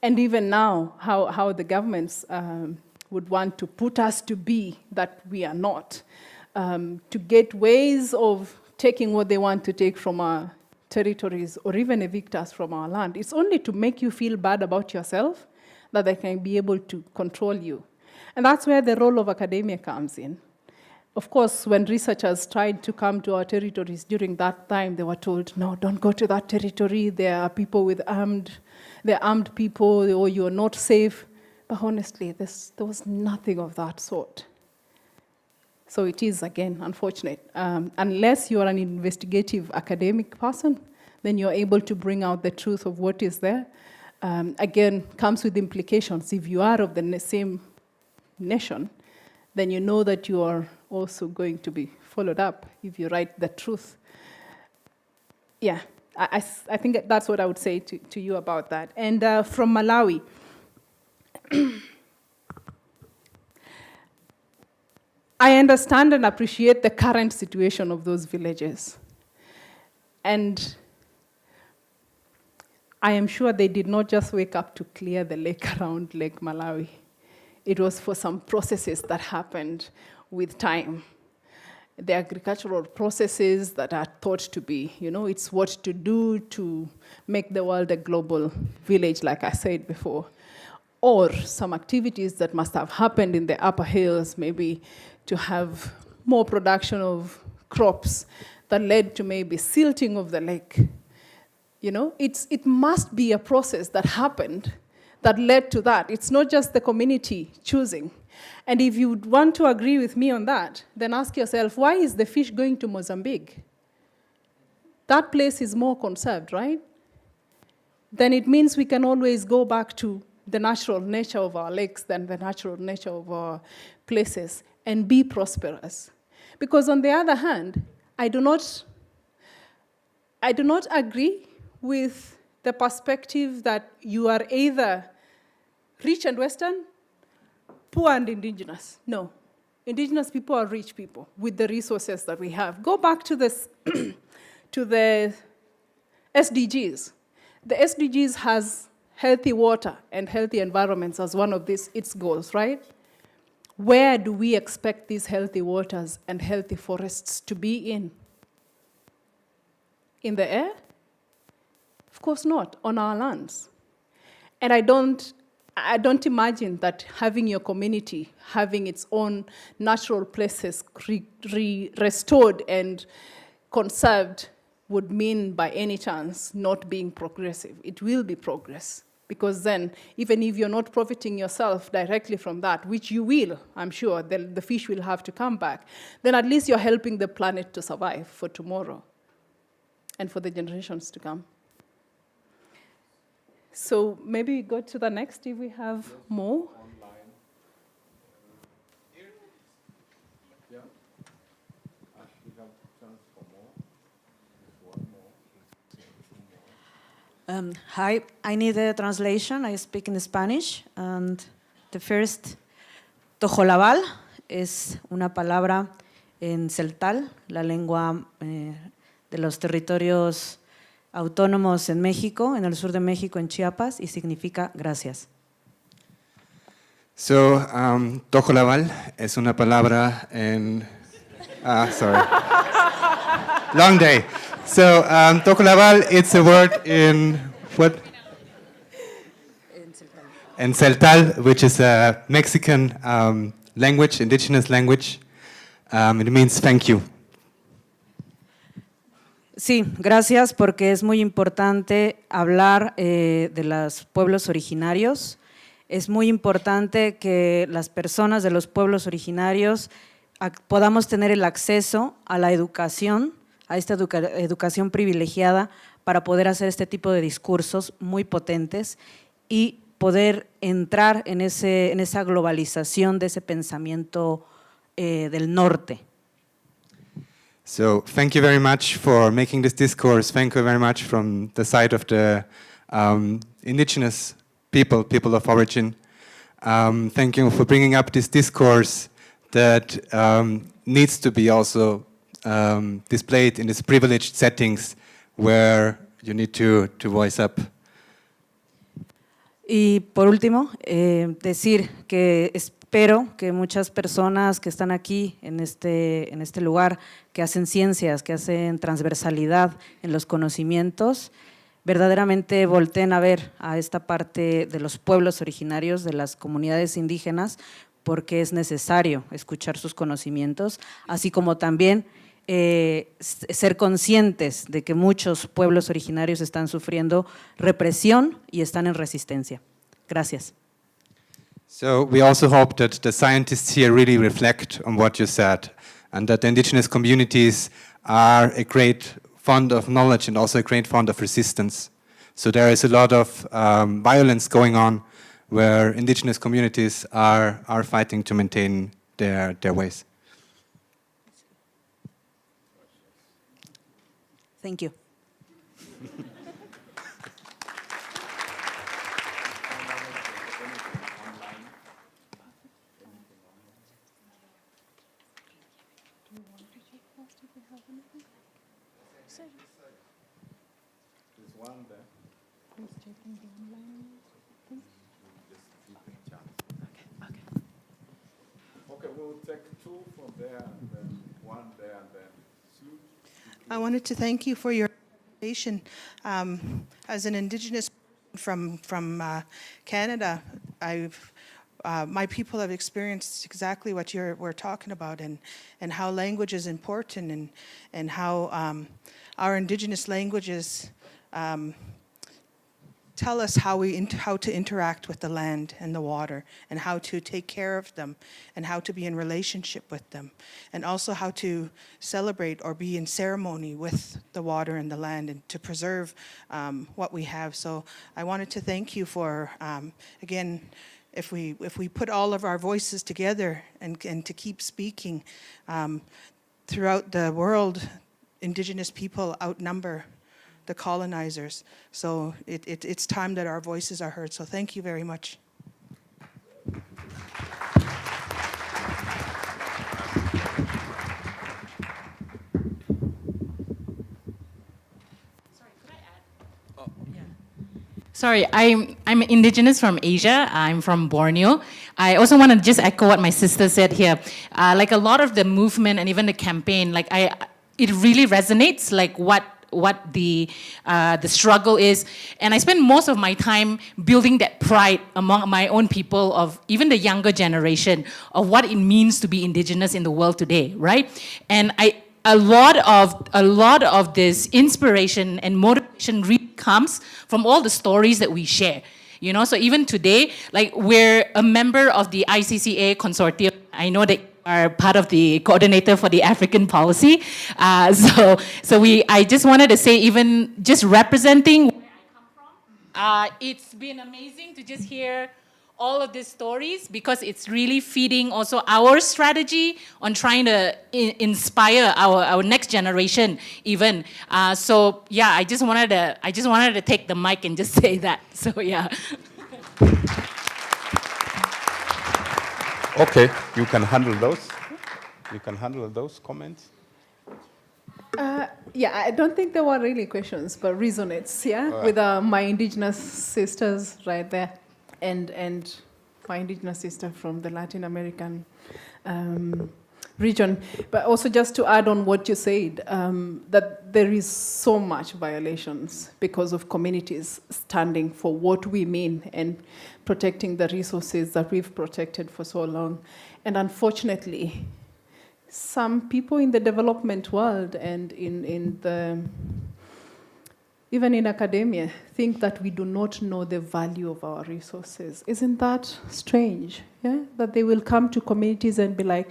and even now, how the governments would want to put us to be that we are not. To get ways of taking what they want to take from our territories or even evict us from our land. It's only to make you feel bad about yourself that they can be able to control you. And that's where the role of academia comes in. Of course, when researchers tried to come to our territories during that time, they were told, no, don't go to that territory. There are people with armed people, or you're not safe. But honestly, there was nothing of that sort. So it is, again, unfortunate. Unless you are an investigative academic person, then you're able to bring out the truth of what is there. Again, comes with implications. If you are of the same nation, then you know that you are also going to be followed up if you write the truth. Yeah, I think that's what I would say to you about that. And from Malawi, I understand and appreciate the current situation of those villages. And I am sure they did not just wake up to clear the lake around Lake Malawi. It was for some processes that happened with time. The agricultural processes that are thought to be, it's what to do to make the world a global village, like I said before. Or some activities that must have happened in the upper hills, maybe to have more production of crops that led to maybe silting of the lake. It must be a process that happened that led to that. It's not just the community choosing. And if you want to agree with me on that, then ask yourself, why is the fish going to Mozambique? That place is more conserved, right? Then it means we can always go back to the natural nature of our lakes than the natural nature of our places and be prosperous. Because on the other hand, I do not agree with the perspective that you are either rich and Western, poor and indigenous. No. Indigenous people are rich people with the resources that we have. Go back to this to the SDGs. The SDGs has healthy water and healthy environments as one of its goals, right? Where do we expect these healthy waters and healthy forests to be in? In the air? Of course not, on our lands. And I don't imagine that having your community, having its own natural places restored and conserved would mean by any chance not being progressive. It will be progress. Because then, even if you're not profiting yourself directly from that, which you will, I'm sure, the fish will have to come back, then at least you're helping the planet to survive for tomorrow and for the generations to come. So maybe we go to the next if we have more. Hi, I need a translation. I speak in Spanish. And the first, tojolabal, es una palabra en celtal, la lengua de los territorios autónomos en México, en el sur de México, en Chiapas, y significa gracias. So, tojolabal es una palabra en... sorry. Long day. So, tojolabal, it's a word in what? In celtal, which is a Mexican language, indigenous language. It means thank you. Sí, gracias, porque es muy importante hablar de los pueblos originarios. Es muy importante que las personas de los pueblos originarios podamos tener el acceso a la educación, a esta educación privilegiada para poder hacer este tipo de discursos muy potentes y poder entrar en esa globalización de ese pensamiento del norte. So, thank you very much for making this discourse. Thank you very much from the side of the indigenous people of origin. Thank you for bringing up this discourse that needs to be also displayed in these privileged settings where you need to voice up. Y por último, decir que espero que muchas personas que están aquí en este lugar, que hacen ciencias, que hacen transversalidad en los conocimientos, verdaderamente volteen a ver a esta parte de los pueblos originarios, de las comunidades indígenas, porque es necesario escuchar sus conocimientos, así como también ser conscientes de que muchos pueblos originarios están sufriendo represión y están en resistencia. Gracias. So we also hope that the scientists here really reflect on what you said, and that the indigenous communities are a great fund of knowledge and also a great fund of resistance. So there is a lot of violence going on where indigenous communities are fighting to maintain their ways. Thank you. Okay, we'll take two from there, and then one there, and then Sue. I wanted to thank you for your presentation. As an Indigenous from Canada, my people have experienced exactly what we're talking about, and how language is important, and how our Indigenous languages tell us how to interact with the land and the water, and how to take care of them, and how to be in relationship with them, and also how to celebrate or be in ceremony with the water and the land, and to preserve what we have. So I wanted to thank you for, again, if we put all of our voices together and to keep speaking, throughout the world, Indigenous people outnumber the colonizers. So it's time that our voices are heard. So thank you very much. Sorry, I'm Indigenous from Asia. I'm from Borneo. I also want to just echo what my sister said here. Like a lot of the movement and even the campaign, like it really resonates. Like what the struggle is, and I spend most of my time building that pride among my own people, of even the younger generation, of what it means to be Indigenous in the world today, right? And a lot of this inspiration and motivation really comes from all the stories that we share. You know, so even today, like we're a member of the ICCA consortium. I know that you are part of the coordinator for the African policy. I just wanted to say, even just representing where I come from, it's been amazing to just hear all of these stories, because it's really feeding also our strategy on trying to inspire our next generation even. So yeah, I just wanted to take the mic and just say that. So yeah. Okay, you can handle those. You can handle those comments. Yeah, I don't think they were really questions, but resonates, yeah, with my Indigenous sisters right there, and my Indigenous sister from the Latin American region. But also just to add on what you said, that there is so much violations because of communities standing for what we mean and protecting the resources that we've protected for so long. And unfortunately, some people in the development world and even in academia think that we do not know the value of our resources. Isn't that strange? Yeah? That they will come to communities and be like,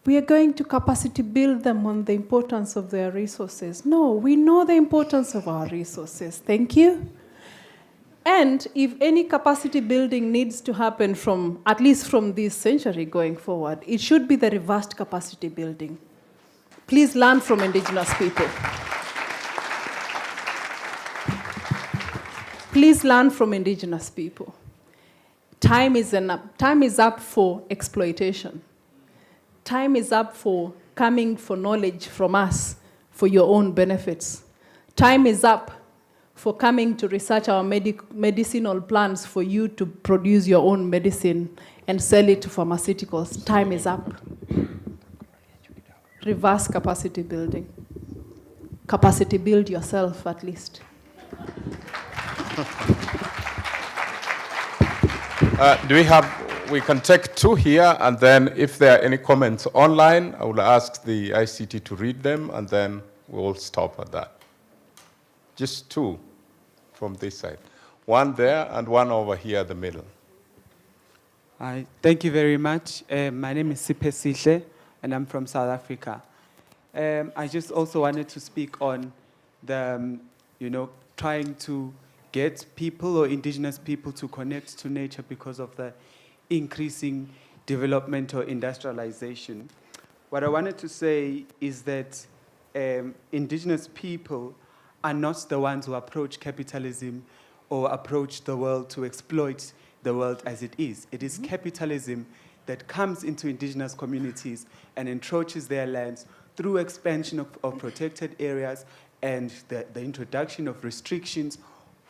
we are going to capacity build them on the importance of their resources. No, we know the importance of our resources. Thank you. And if any capacity building needs to happen from, at least from this century going forward, it should be the reversed capacity building. Please learn from Indigenous people. Please learn from Indigenous people. Time is up for exploitation. Time is up for coming for knowledge from us for your own benefits. Time is up for coming to research our medicinal plants for you to produce your own medicine and sell it to pharmaceuticals. Time is up. Reverse capacity building. Capacity build yourself, at least. We can take two here, and then if there are any comments online, I will ask the ICT to read them, and then we'll stop at that. Just two from this side. One there and one over here in the middle. Hi, thank you very much. My name is Sipe Sihle, and I'm from South Africa. I just also wanted to speak on the, trying to get people or indigenous people to connect to nature because of the increasing development or industrialization. What I wanted to say is that indigenous people are not the ones who approach capitalism or approach the world to exploit the world as it is. It is capitalism that comes into indigenous communities and encroaches their lands through expansion of protected areas and the introduction of restrictions,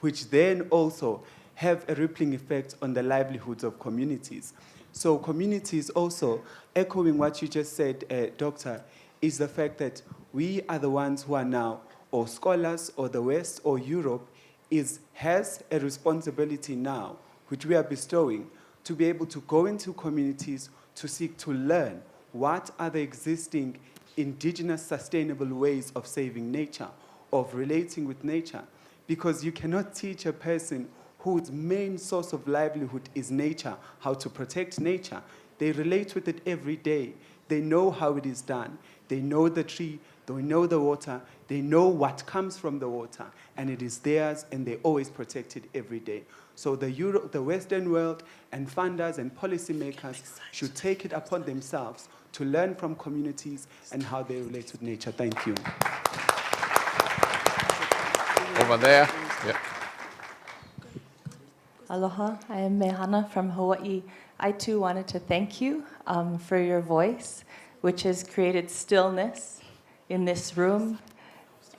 which then also have a rippling effect on the livelihoods of communities. So communities also, echoing what you just said, Doctor, is the fact that we are the ones who are now, or scholars, or the West, or Europe, has a responsibility now, which we are bestowing, to be able to go into communities to seek to learn what are the existing indigenous sustainable ways of saving nature, of relating with nature. Because you cannot teach a person whose main source of livelihood is nature, how to protect nature. They relate with it every day. They know how it is done. They know the tree, they know the water, they know what comes from the water, and it is theirs, and they always protect it every day. So the Western world and funders and policymakers should take it upon themselves to learn from communities and how they relate with nature. Thank you. Over there. Yeah. Aloha, I am Mehana from Hawaii. I too wanted to thank you for your voice, which has created stillness in this room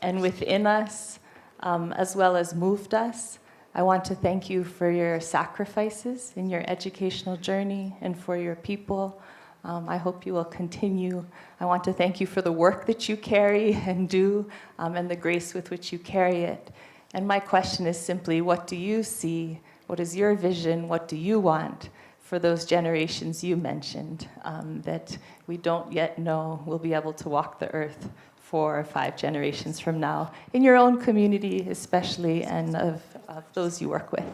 and within us, as well as moved us. I want to thank you for your sacrifices in your educational journey and for your people. I hope you will continue. I want to thank you for the work that you carry and do, and the grace with which you carry it. And my question is simply, what do you see? What is your vision? What do you want for those generations you mentioned that we don't yet know will be able to walk the earth 4 or 5 generations from now, in your own community especially, and of those you work with?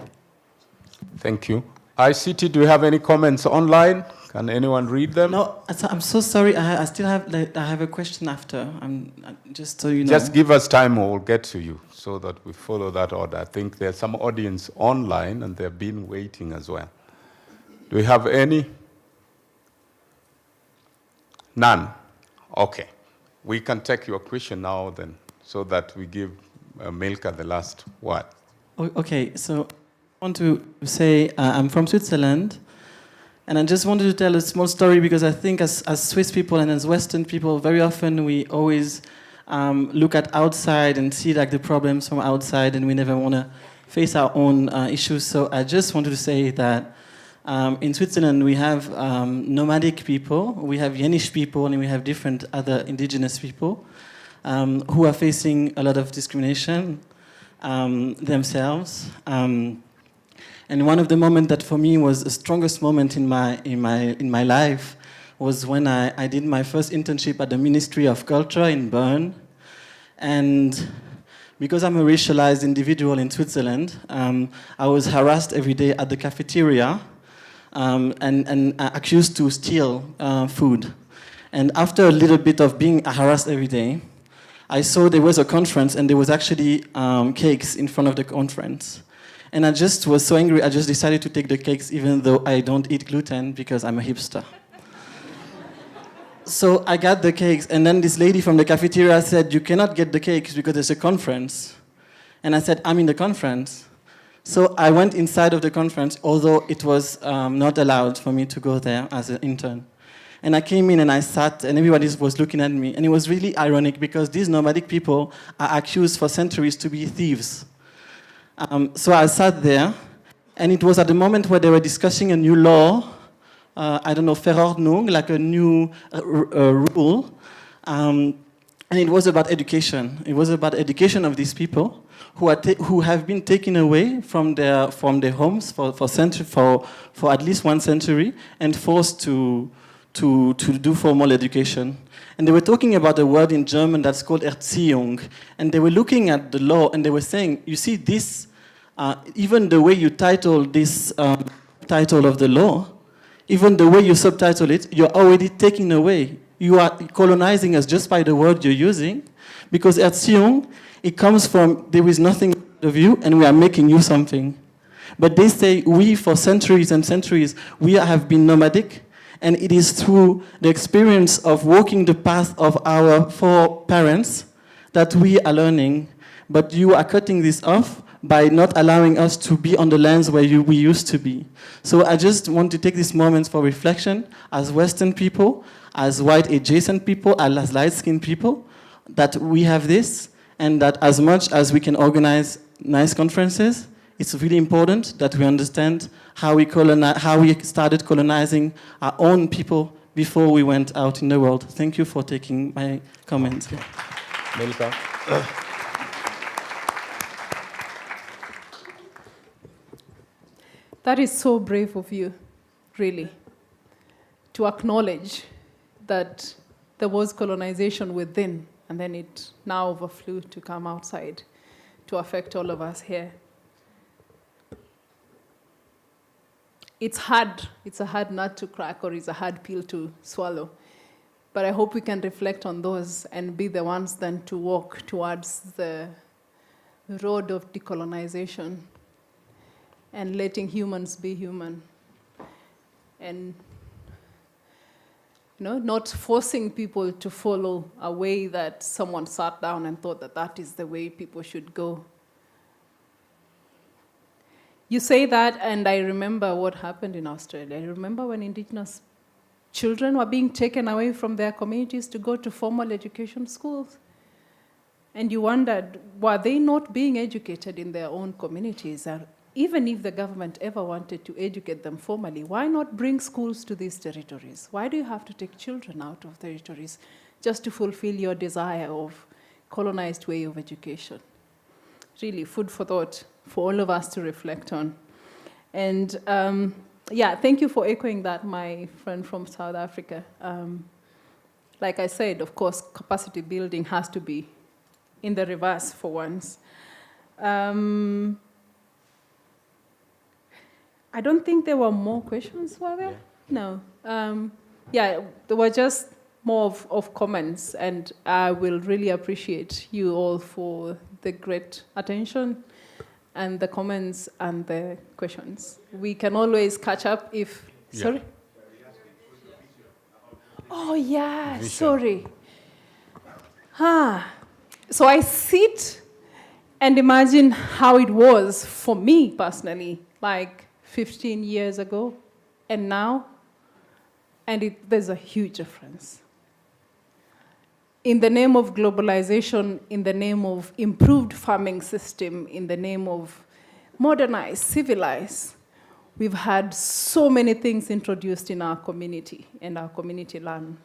Thank you. ICT, do you have any comments online? Can anyone read them? No, I'm so sorry. I still have I have a question after. Just so you know. Just give us time, we'll get to you, so that we follow that order. I think there's some audience online, and they've been waiting as well. Do we have any? None. Okay. We can take your question now then, so that we give Milka the last word. Okay, so I want to say I'm from Switzerland, and I just wanted to tell a small story because I think as Swiss people and as Western people, very often we always look at outside and see like the problems from outside, and we never want to face our own issues. So I just wanted to say that in Switzerland we have nomadic people, we have Yenish people, and we have different other indigenous people who are facing a lot of discrimination themselves. And one of the moments that for me was the strongest moment in my life was when I did my first internship at the Ministry of Culture in Bern. And because I'm a racialized individual in Switzerland, I was harassed every day at the cafeteria and accused to steal food. And after a little bit of being harassed every day, I saw there was a conference and there was actually cakes in front of the conference. And I just was so angry, I just decided to take the cakes even though I don't eat gluten because I'm a hipster. So I got the cakes, and then this lady from the cafeteria said, "You cannot get the cakes because there's a conference." And I said, "I'm in the conference." So I went inside of the conference, although it was not allowed for me to go there as an intern. And I came in and I sat, and everybody was looking at me. And it was really ironic because these nomadic people are accused for centuries to be thieves. So I sat there, and it was at the moment where they were discussing a new law, I don't know, Verordnung, like a new rule, and it was about education. It was about education of these people who have been taken away from their homes for at least 1 century and forced to do formal education. And they were talking about a word in German that's called Erziehung, and they were looking at the law and they were saying, you see, this even the way you title this title of the law even the way you subtitle it, you're already taking away. You are colonizing us just by the word you're using, because Erziehung, it comes from there is nothing of you and we are making you something. But they say we, for centuries and centuries, we have been nomadic, and it is through the experience of walking the path of our foreparents that we are learning. But you are cutting this off by not allowing us to be on the lands where we used to be. So I just want to take this moment for reflection as Western people, as white adjacent people, as light-skinned people, that we have this, and that as much as we can organize nice conferences, it's really important that we understand how we started colonizing our own people before we went out in the world. Thank you for taking my comments. Milka. That is so brave of you, really, to acknowledge that there was colonization within, and then it now overflew to come outside to affect all of us here. It's hard. It's a hard nut to crack, or it's a hard pill to swallow. But I hope we can reflect on those and be the ones then to walk towards the road of decolonization and letting humans be human. And not forcing people to follow a way that someone sat down and thought that that is the way people should go. You say that, and I remember what happened in Australia. I remember when Indigenous children were being taken away from their communities to go to formal education schools. And you wondered, were they not being educated in their own communities? Even if the government ever wanted to educate them formally, why not bring schools to these territories? Why do you have to take children out of territories just to fulfill your desire of colonized way of education? Really, food for thought for all of us to reflect on. And thank you for echoing that, my friend from South Africa. Like I said, of course, capacity building has to be in the reverse for once. I don't think there were more questions, were there? Yeah. No. There were just more of comments, and I will really appreciate you all for the great attention and the comments and the questions. We can always catch up if... Yeah. Sorry? Oh, yeah, vision. Sorry. So I sit and imagine how it was for me personally, like 15 years ago and now, and there's a huge difference. In the name of globalization, in the name of improved farming system, in the name of modernized, civilized, we've had so many things introduced in our community and our community land,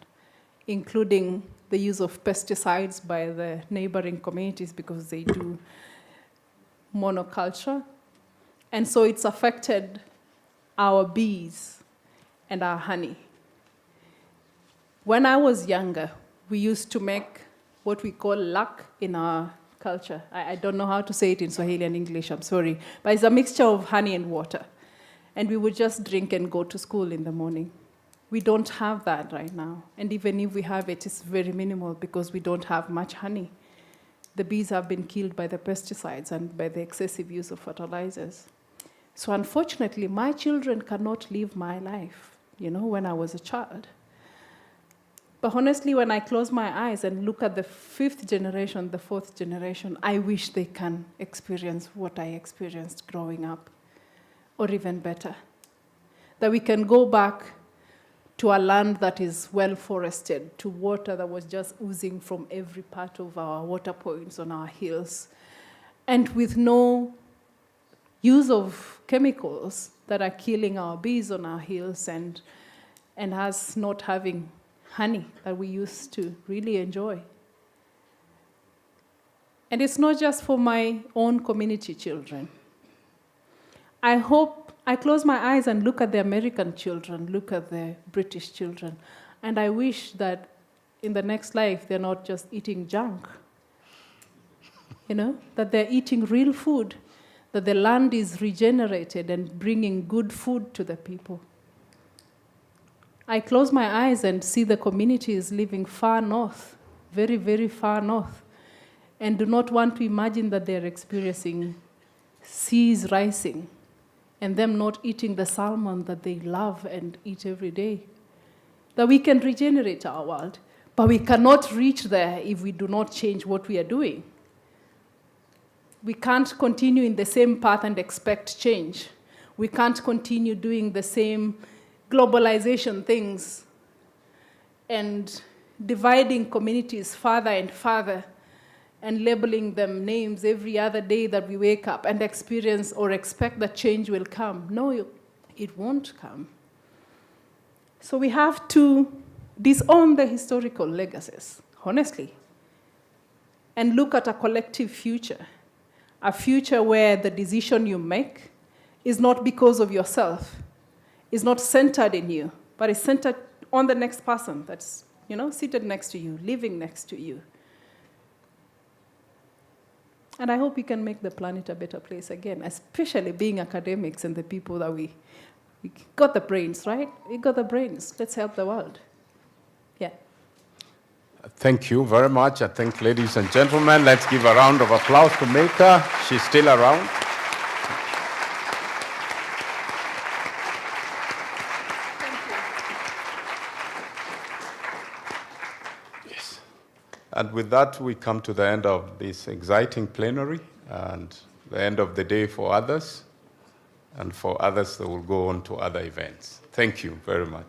including the use of pesticides by the neighboring communities because they do monoculture. And so it's affected our bees and our honey. When I was younger, we used to make what we call luck in our culture. I don't know how to say it in Swahili and English, I'm sorry. But it's a mixture of honey and water. And we would just drink and go to school in the morning. We don't have that right now. And even if we have it, it's very minimal because we don't have much honey. The bees have been killed by the pesticides and by the excessive use of fertilizers. So unfortunately, my children cannot live my life, when I was a child. But honestly, when I close my eyes and look at the 5th generation, the 4th generation, I wish they can experience what I experienced growing up, or even better. That we can go back to a land that is well forested, to water that was just oozing from every part of our water points on our hills, and with no use of chemicals that are killing our bees on our hills and us not having honey that we used to really enjoy. And it's not just for my own community children. I hope I close my eyes and look at the American children, look at the British children, and I wish that in the next life they're not just eating junk, that they're eating real food, that the land is regenerated and bringing good food to the people. I close my eyes and see the communities living far north, very, very far north, and do not want to imagine that they're experiencing seas rising and them not eating the salmon that they love and eat every day. That we can regenerate our world, but we cannot reach there if we do not change what we are doing. We can't continue in the same path and expect change. We can't continue doing the same globalization things and dividing communities further and further and labeling them names every other day that we wake up and experience or expect that change will come. No, it won't come. So we have to disown the historical legacies, honestly, and look at a collective future, a future where the decision you make is not because of yourself, is not centered in you, but is centered on the next person that's, seated next to you, living next to you. And I hope we can make the planet a better place again, especially being academics and the people that we got the brains, right? We got the brains. Let's help the world. Yeah. Thank you very much. I think, ladies and gentlemen, let's give a round of applause to Milka. She's still around. And with that, we come to the end of this exciting plenary and the end of the day for others. And for others, they will go on to other events. Thank you very much.